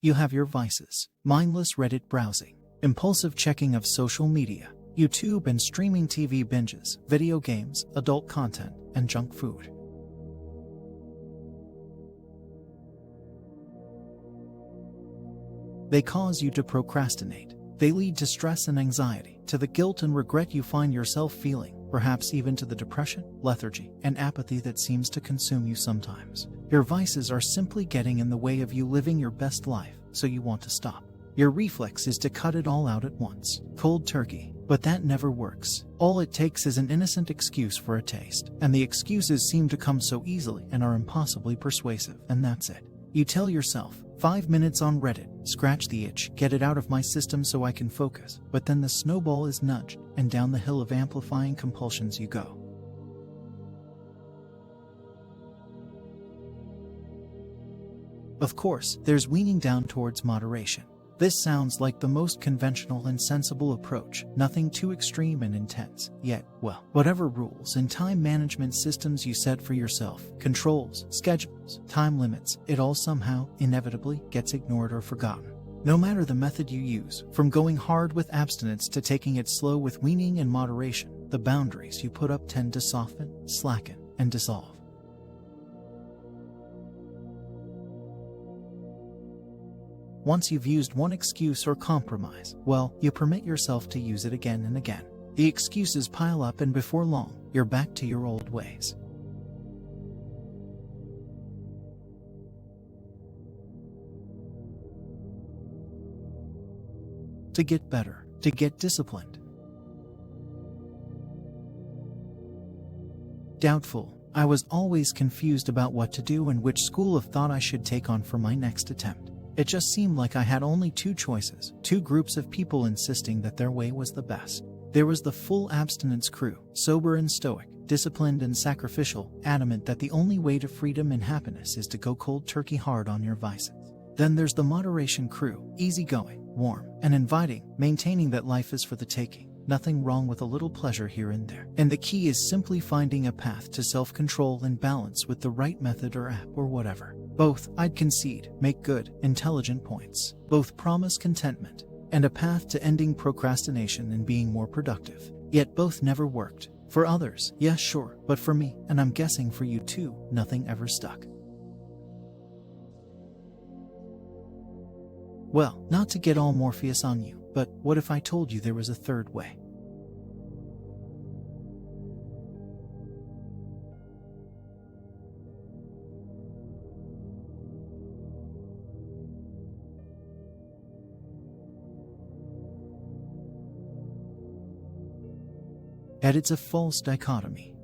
You have your vices: mindless Reddit browsing, impulsive checking of social media, YouTube and streaming TV binges, video games, adult content, and junk food. They cause you to procrastinate. They lead to stress and anxiety, to the guilt and regret you find yourself feeling, perhaps even to the depression, lethargy, and apathy that seems to consume you sometimes. Your vices are simply getting in the way of you living your best life, so you want to stop. Your reflex is to cut it all out at once, cold turkey, but that never works. All it takes is an innocent excuse for a taste, and the excuses seem to come so easily and are impossibly persuasive, and that's it. You tell yourself, 5 minutes on Reddit, scratch the itch, get it out of my system so I can focus, but then the snowball is nudged, and down the hill of amplifying compulsions you go. Of course, there's weaning down towards moderation. This sounds like the most conventional and sensible approach, nothing too extreme and intense, yet, well, whatever rules and time management systems you set for yourself, controls, schedules, time limits, it all somehow, inevitably, gets ignored or forgotten. No matter the method you use, from going hard with abstinence to taking it slow with weaning and moderation, the boundaries you put up tend to soften, slacken, and dissolve. Once you've used one excuse or compromise, well, you permit yourself to use it again and again. The excuses pile up, and before long, you're back to your old ways. To get better, to get disciplined. Doubtful. I was always confused about what to do and which school of thought I should take on for my next attempt. It just seemed like I had only two choices, two groups of people insisting that their way was the best. There was the full abstinence crew, sober and stoic, disciplined and sacrificial, adamant that the only way to freedom and happiness is to go cold turkey hard on your vices. Then there's the moderation crew, easygoing, warm, and inviting, maintaining that life is for the taking, nothing wrong with a little pleasure here and there. And the key is simply finding a path to self-control and balance with the right method or app or whatever. Both, I'd concede, make good, intelligent points. Both promise contentment and a path to ending procrastination and being more productive. Yet both never worked. For others, yes, sure, but for me, and I'm guessing for you too, nothing ever stuck. Well, not to get all Morpheus on you, but what if I told you there was a third way? And it's a false dichotomy.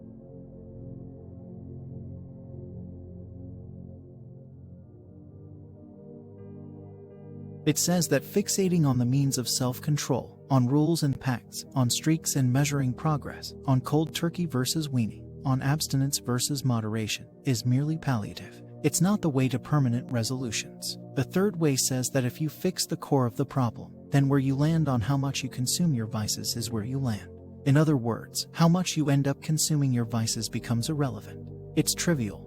It says that fixating on the means of self-control, on rules and pacts, on streaks and measuring progress, on cold turkey versus weaning, on abstinence versus moderation, is merely palliative. It's not the way to permanent resolutions. The third way says that if you fix the core of the problem, then where you land on how much you consume your vices is where you land. In other words, how much you end up consuming your vices becomes irrelevant. It's trivial.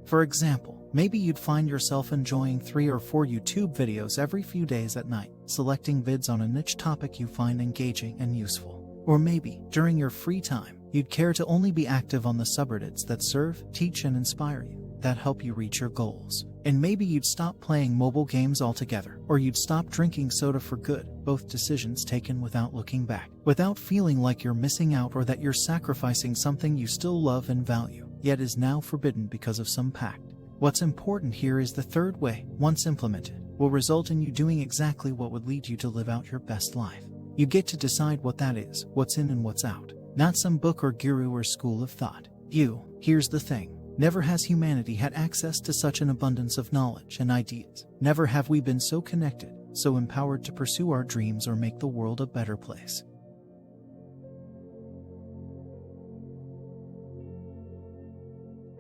For example, maybe you'd find yourself enjoying 3 or 4 YouTube videos every few days at night, selecting vids on a niche topic you find engaging and useful. Or maybe, during your free time, you'd care to only be active on the subreddits that serve, teach, and inspire you, that help you reach your goals. And maybe you'd stop playing mobile games altogether, or you'd stop drinking soda for good, both decisions taken without looking back, without feeling like you're missing out or that you're sacrificing something you still love and value, yet is now forbidden because of some pact. What's important here is the third way, once implemented, will result in you doing exactly what would lead you to live out your best life. You get to decide what that is, what's in and what's out, not some book or guru or school of thought. Here's the thing. Never has humanity had access to such an abundance of knowledge and ideas. Never have we been so connected, so empowered to pursue our dreams or make the world a better place.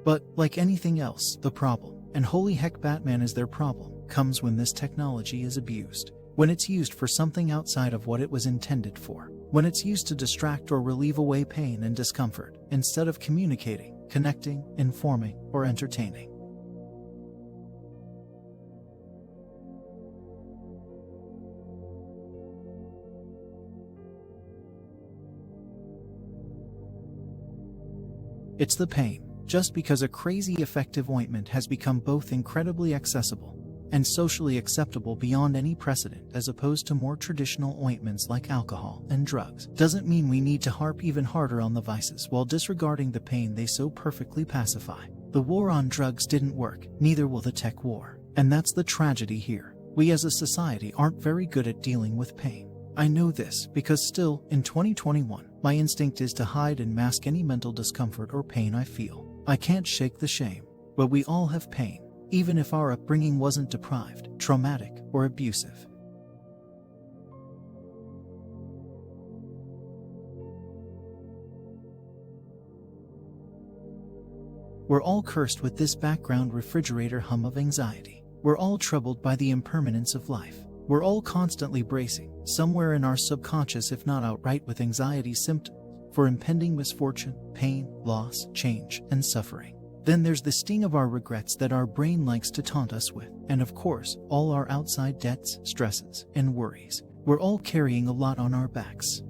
But, like anything else, the problem, and holy heck Batman is their problem, comes when this technology is abused. When it's used for something outside of what it was intended for. when it's used to distract or relieve away pain and discomfort, instead of communicating, connecting, informing, or entertaining. It's the pain. Just because a crazy effective ointment has become both incredibly accessible and socially acceptable beyond any precedent as opposed to more traditional ointments like alcohol and drugs, doesn't mean we need to harp even harder on the vices while disregarding the pain they so perfectly pacify. The war on drugs didn't work, neither will the tech war. And that's the tragedy here. We as a society aren't very good at dealing with pain. I know this because still, in 2021, my instinct is to hide and mask any mental discomfort or pain I feel. I can't shake the shame, but we all have pain, even if our upbringing wasn't deprived, traumatic, or abusive. We're all cursed with this background refrigerator hum of anxiety. We're all troubled by the impermanence of life. We're all constantly bracing, somewhere in our subconscious if not outright with anxiety symptoms, for impending misfortune, pain, loss, change, and suffering. Then there's the sting of our regrets that our brain likes to taunt us with, and of course, all our outside debts, stresses, and worries. We're all carrying a lot on our backs.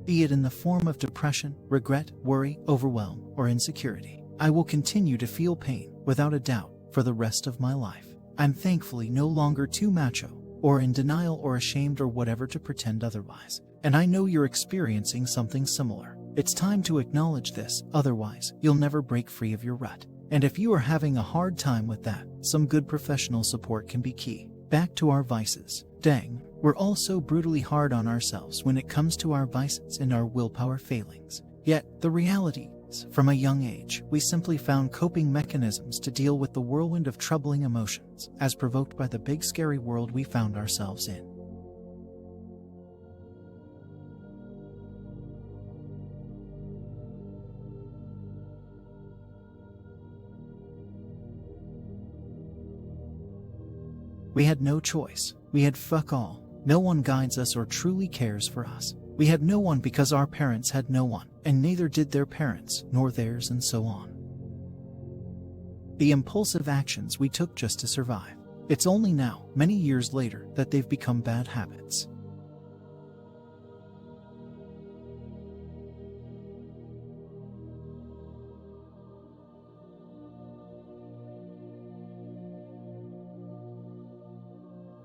Be it in the form of depression, regret, worry, overwhelm, or insecurity. I will continue to feel pain, without a doubt, for the rest of my life. I'm thankfully no longer too macho, or in denial or ashamed or whatever to pretend otherwise. And I know you're experiencing something similar. It's time to acknowledge this, otherwise, you'll never break free of your rut. And if you are having a hard time with that, some good professional support can be key. Back to our vices. Dang, we're all so brutally hard on ourselves when it comes to our vices and our willpower failings. Yet, the reality is, from a young age, we simply found coping mechanisms to deal with the whirlwind of troubling emotions, as provoked by the big scary world we found ourselves in. We had no choice. We had fuck all. No one guides us or truly cares for us. We had no one because our parents had no one, and neither did their parents, nor theirs, and so on. The impulsive actions we took just to survive. It's only now, many years later, that they've become bad habits.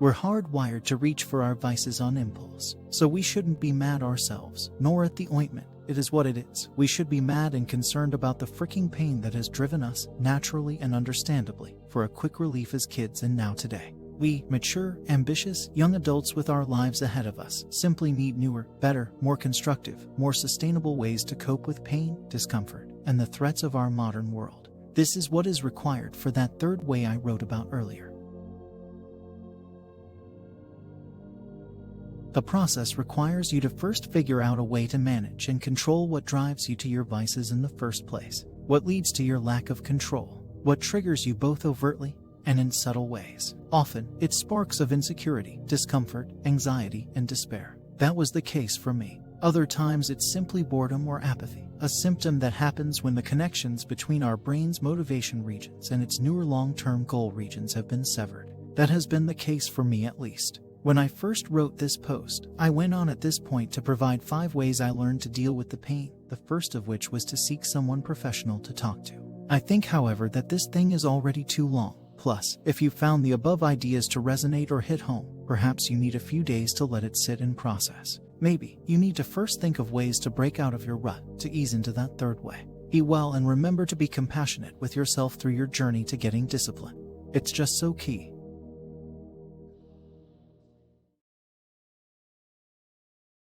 We're hardwired to reach for our vices on impulse, so we shouldn't be mad ourselves, nor at the ointment. It is what it is. We should be mad and concerned about the freaking pain that has driven us, naturally and understandably, for a quick relief as kids and now today. We, mature, ambitious, young adults with our lives ahead of us, simply need newer, better, more constructive, more sustainable ways to cope with pain, discomfort, and the threats of our modern world. This is what is required for that third way I wrote about earlier. The process requires you to first figure out a way to manage and control what drives you to your vices in the first place, what leads to your lack of control, what triggers you both overtly and in subtle ways. Often, it's sparks of insecurity, discomfort, anxiety, and despair. That was the case for me. Other times it's simply boredom or apathy, a symptom that happens when the connections between our brain's motivation regions and its newer long-term goal regions have been severed. That has been the case for me at least. When I first wrote this post, I went on at this point to provide 5 ways I learned to deal with the pain, the first of which was to seek someone professional to talk to. I think, however, that this thing is already too long. Plus, if you found the above ideas to resonate or hit home, perhaps you need a few days to let it sit and process. Maybe you need to first think of ways to break out of your rut, to ease into that third way. Be well and remember to be compassionate with yourself through your journey to getting discipline. It's just so key.